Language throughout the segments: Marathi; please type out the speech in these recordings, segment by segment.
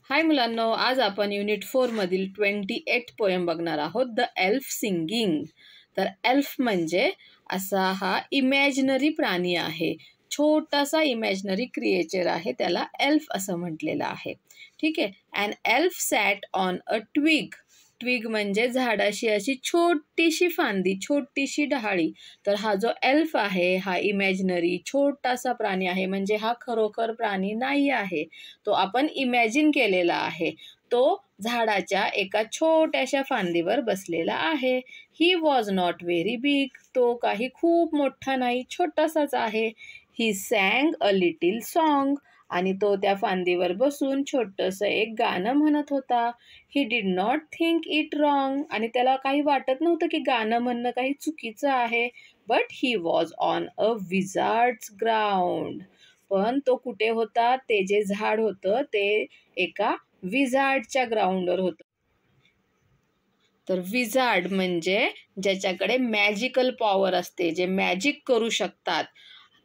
हाय मुलांनो, आज आपण युनिट 4 मधील 28 पोएम बघणार आहोत. The elf singing. तर एल्फ म्हणजे असा हा इमॅजिनरी प्राणी आहे, छोटासा इमॅजिनरी क्रिएचर आहे, त्याला एल्फ असं म्हटलेलं आहे. ठीक आहे. And elf sat on a twig. Twig म्हणजे झाडाशी अशी छोटीशी फांदी, छोटीशी डहाळी. तर हा जो एल्फ आहे हा इमॅजिनरी छोटासा प्राणी आहे, म्हणजे हा खरोखर प्राणी नाही आहे, तो आपण इमॅजिन केलेला आहे. तो झाडाच्या एका छोट्याशा फांदीवर बसलेला आहे. He was not very big. तो काही खूप मोठा नाही, छोटासाच आहे. ही सॅंग अ लिटिल सॉन्ग. आणि तो त्या फांदीवर बसून छोटंसं एक गाणं म्हणत होता. He did not think it wrong. आणि त्याला काही वाटत नव्हतं की गाणं म्हणणं काही चुकीचं आहे. But he was on a wizards ground. पण तो कुठे होता? ते जे झाड होतं ते एका विझार्डच्या ग्राउंडवर होतं. तर विझार्ड म्हणजे ज्याच्याकडे मॅजिकल पॉवर असते, जे मॅजिक करू शकतात,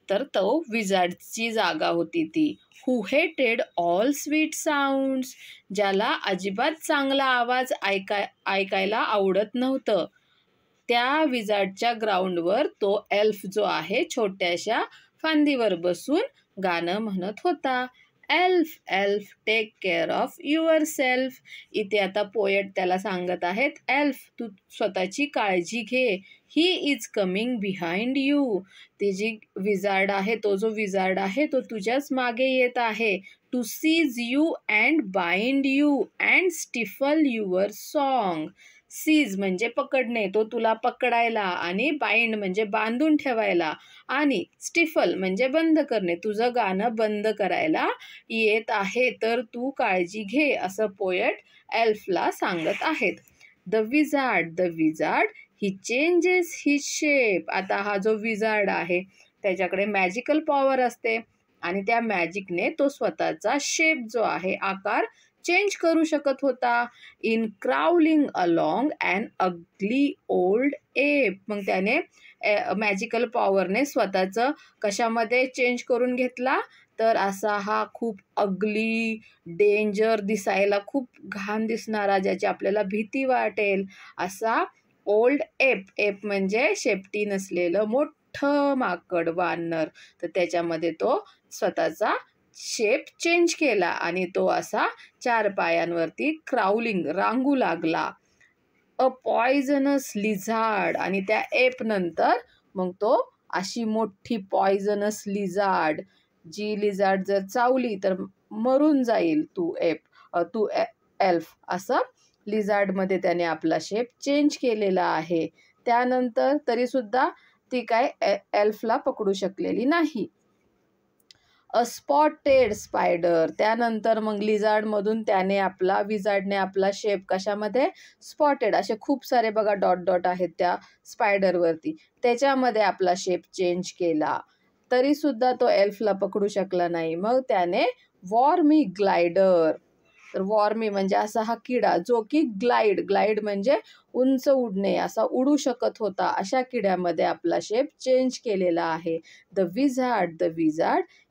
तर तो विझार्डची जागा होती ती. हू हेटेड ऑल स्वीट साऊंड्स. ज्याला अजिबात चांगला आवाज ऐकायला आवडत नव्हतं. त्या विझार्डच्या ग्राउंडवर तो एल्फ जो आहे छोट्याशा फांदीवर बसून गाणं म्हणत होता. Elf elf take care of your self. इथे आता पोएट त्याला सांगत आहेत, एल्फ तू स्वतःची काळजी घे. He is coming behind you. ते जी विझार्ड आहे, तो जो विझार्ड आहे तो तुझ्याच मागे येत आहे. To seize you and bind you and stifle your song. Seize म्हणजे पकडणे, तो तुला पकडायला, आणि बाइंड म्हणजे बांधून ठेवायला, आणि स्टिफल म्हणजे बंद करणे, तुझं गाणं बंद करायला येत आहे, तर तू काळजी घे, असं पोएट एल्फला सांगत आहेत. The wizard he changes his shape. आता हा जो विझार्ड आहे त्याच्याकडे मॅजिकल पॉवर असते, आणि त्या मॅजिकने तो स्वतःचा शेप जो आहे, आकार चेंज करू शकत होता. In crawling along and ugly old app. मग त्याने मॅजिकल पॉवरने स्वतःचं कशामध्ये चेंज करून घेतला? तर असा हा खूप अगली, डेंजर, दिसायला खूप घाण दिसणारा, ज्याची आपल्याला भीती वाटेल, असा ओल्ड एप. एप म्हणजे शेपटी नसलेलं मोठं माकड, वानर. तर त्याच्यामध्ये तो स्वतःचा शेप चेंज केला, आणि तो असा 4 पायांवरती क्राउलिंग, रांगू लागला. अ पॉयझनस लिझार्ड. आणि त्या एप नंतर मग तो अशी मोठी पॉयझनस लिझार्ड, जी लिझार्ड जर चावली तर मरून जाईल तू एल्फ, असं लिझार्डमध्ये त्याने आपला शेप चेंज केलेला आहे. त्यानंतर तरीसुद्धा ती काय एल्फला पकडू शकलेली नाही. अ स्पॉटेड स्पायडर. त्यानंतर मग लिझार्डमधून विझार्डने आपला शेप कशामध्ये? स्पॉटेड, असे खूप सारे बघा डॉट डॉट आहेत त्या स्पायडरवरती, त्याच्यामध्ये आपला शेप चेंज केला. तरीसुद्धा तो एल्फला पकडू शकला नाही. मग त्याने वॉर्मी ग्लायडर. तर वॉर्मी म्हणजे असा हा किडा जो की ग्लाइड म्हणजे उंच उडणे, असा उडू शकत होता, अशा किड्यामध्ये आपला शेप चेंज केलेला आहे. The wizard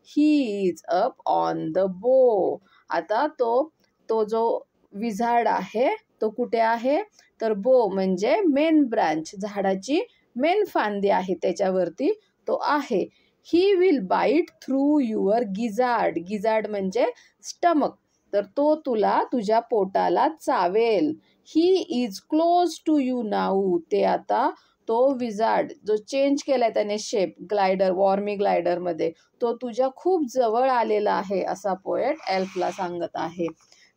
he is up on the बो. आता तो जो विझार्ड आहे तो कुठे आहे? तर बो म्हणजे मेन ब्रांच, झाडाची मेन फांदी आहे, त्याच्यावरती तो आहे. He will bite through your gizzard म्हणजे स्टमक. तर तो तुझ्या पोटाला चावेल. He is close to you now. ते आता तो विझार्ड जो चेंज केलाय त्याने शेप वॉर्मी ग्लायडरमध्ये, तो तुझ्या खूप जवळ आलेला आहे, असा पोएट एल्फला सांगत आहे.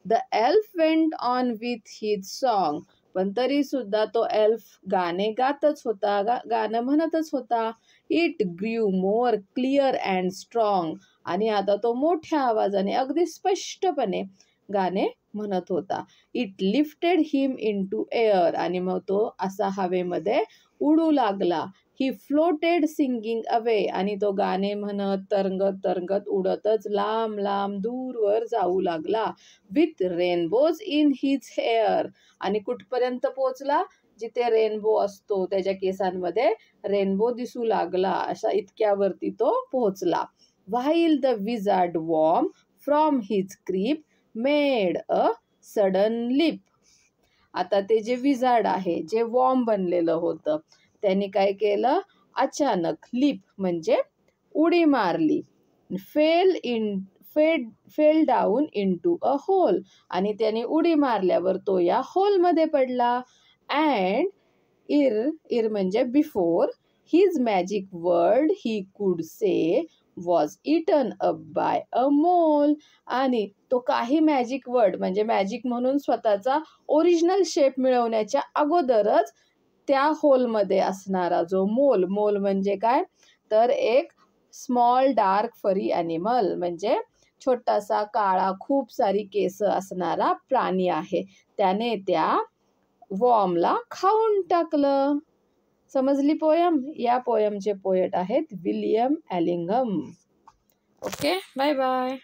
The elf went on with his song. पण तरी सुद्धा तो एल्फ गाणे गातच होता, गाणं म्हणतच होता. It grew more clear and strong. आणि आता तो मोठ्या आवाजाने अगदी स्पष्टपणे गाणे म्हणत होता. It lifted him in to air. आणि मग तो असा हवेमध्ये उडू लागला. He floated singing away. आणि तो गाणे म्हणत तरंगत उडतच लांब लांब दूरवर जाऊ लागला. With rainbows in his hair. आणि कुठपर्यंत पोहोचला? जिथे रेनबो असतो, त्याच्या केसांमध्ये रेनबो दिसू लागला, अशा इतक्यावरती तो पोहोचला. While the wizard worm from his creep made a sudden leap. आता ते जे विझार्ड आहे, जे वॉर्म बनलेलं होतं, त्यांनी काय केलं, अचानक लीप म्हणजे उडी मारली. Fail down into a whole, आणि त्याने उडी मारल्यावर तो या होलमध्ये पडला. अँड इर म्हणजे before his magic word he could say was eaten up by a mole. आणि तो काही मॅजिक वर्ड म्हणजे मॅजिक म्हणून स्वतःचा ओरिजिनल शेप मिळवण्याच्या अगोदरच त्या होलमध्ये असणारा जो मोल म्हणजे काय, तर एक स्मॉल डार्क फरी ॲनिमल म्हणजे छोटासा काळा खूप सारी केस असणारा प्राणी आहे, त्याने त्या वॉर्मला खाऊन टाकलं. समजली पोयम? या पोयमचे पोएट आहेत William Allingham. Okay, bye bye.